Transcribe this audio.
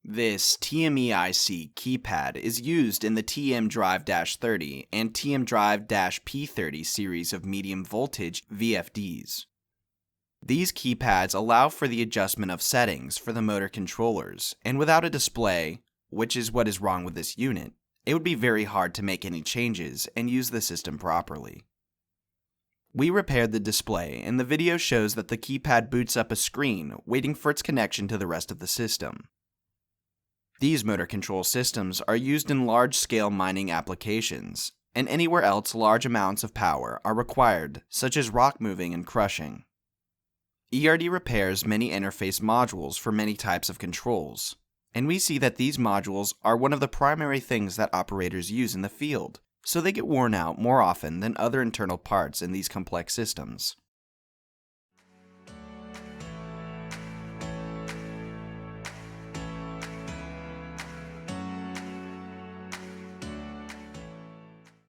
This TMEIC keypad is used in the TM-Drive-30 and TM-Drive-P30 series of medium voltage VFDs. These keypads allow for the adjustment of settings for the motor controllers, and without a display, which is what is wrong with this unit, it would be very hard to make any changes and use the system properly. We repaired the display, and the video shows that the keypad boots up a screen waiting for its connection to the rest of the system. These motor control systems are used in large-scale mining applications, and anywhere else large amounts of power are required, such as rock moving and crushing. ERD repairs many interface modules for many types of controls, and we see that these modules are one of the primary things that operators use in the field, so they get worn out more often than other internal parts in these complex systems.